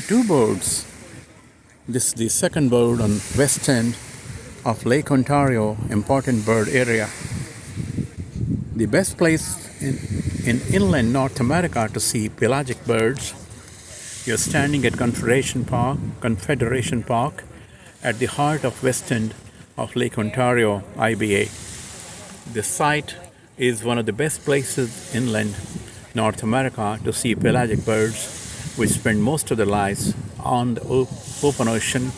Two birds. This is the second bird on west end of Lake Ontario, important bird area. The best place in inland North America to see pelagic birds. You're standing at Confederation Park at the heart of west end of Lake Ontario, IBA. This site is one of the best places inland North America to see pelagic birds which spend most of their lives on the open ocean,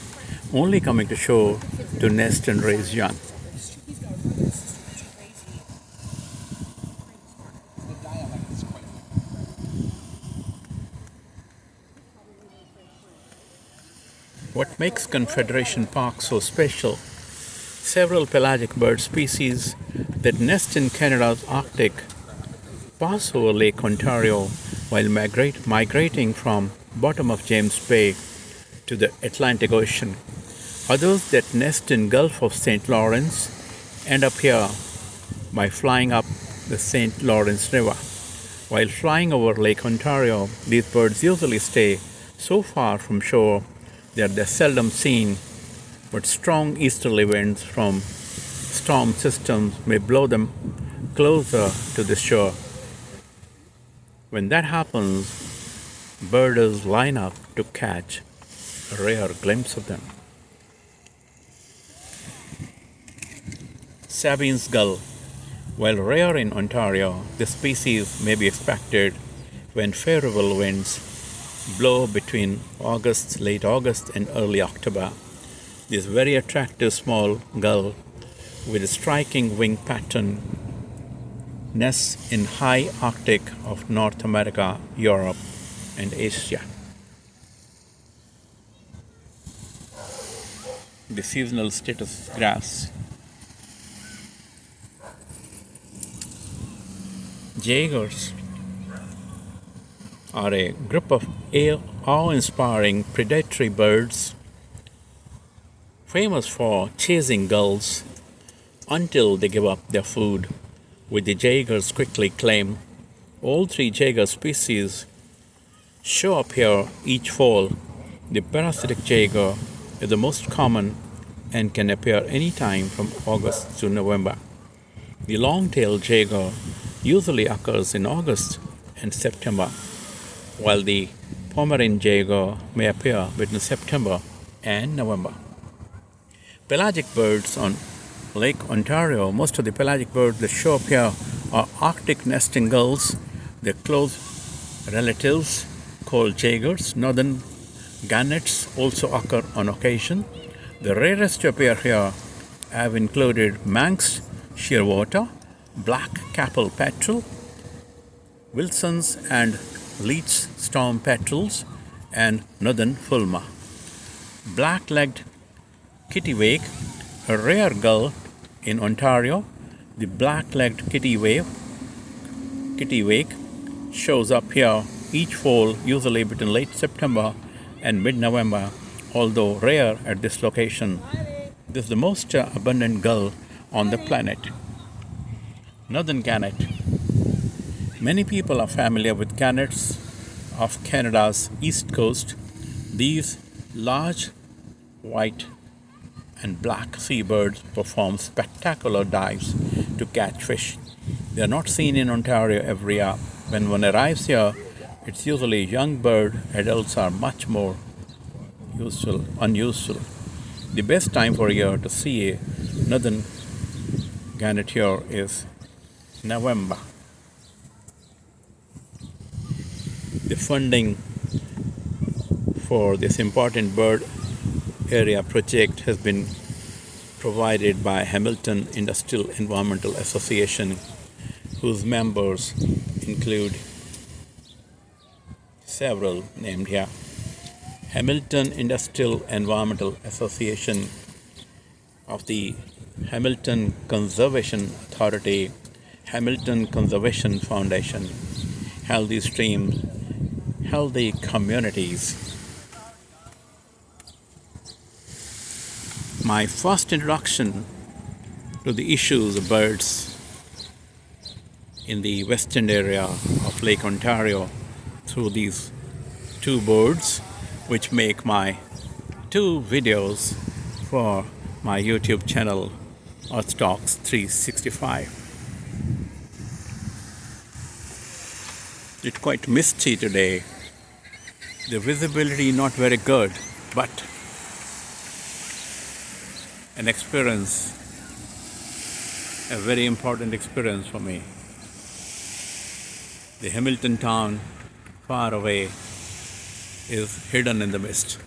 only coming to shore to nest and raise young. What makes Confederation Park so special? Several pelagic bird species that nest in Canada's Arctic pass over Lake Ontario while migrating from bottom of James Bay to the Atlantic Ocean. Others that nest in Gulf of St. Lawrence end up here by flying up the St. Lawrence River. While flying over Lake Ontario, these birds usually stay so far from shore that they're seldom seen, but strong easterly winds from storm systems may blow them closer to the shore. When that happens, birders line up to catch a rare glimpse of them. Sabine's gull. While rare in Ontario, this species may be expected when favorable winds blow between late August and early October. This very attractive small gull with a striking wing pattern nests in high Arctic of North America, Europe, and Asia. The seasonal status graphs. Jaegers are a group of awe-inspiring predatory birds famous for chasing gulls until they give up their food, which the jaegers quickly claim. All three jaeger species show up here each fall. The parasitic jaeger is the most common and can appear any time from August to November. The long-tailed jaeger usually occurs in August and September, while the Pomeranian jaeger may appear between September and November. Pelagic birds on Lake Ontario. Most of the pelagic birds that show up here are Arctic nesting gulls, their close relatives called jaegers. Northern gannets also occur on occasion. The rarest to appear here have included Manx shearwater, black capel petrel, Wilson's and Leach's storm petrels, and northern fulma. Black-legged kittiwake, a rare gull in Ontario. The black-legged kittiwake shows up here each fall, usually between late September and mid-November, although rare at this location. This is the most abundant gull on the planet. Northern gannet. Many people are familiar with gannets of Canada's east coast. These large white and black seabirds perform spectacular dives to catch fish. They are not seen in Ontario every year. When one arrives here, it's usually a young bird. Adults are much more unusual. The best time for a year to see a northern gannet here is November. The funding for this important bird area project has been provided by Hamilton Industrial Environmental Association, whose members include several named here. Hamilton Industrial Environmental Association of the Hamilton Conservation Authority, Hamilton Conservation Foundation, Healthy Streams, Healthy Communities. My first introduction to the issues of birds in the western area of Lake Ontario through these two birds which make my two videos for my YouTube channel, Orthodox 365. It's quite misty today. The visibility not very good, but an experience, a very important experience for me. The Hamilton town far away is hidden in the mist.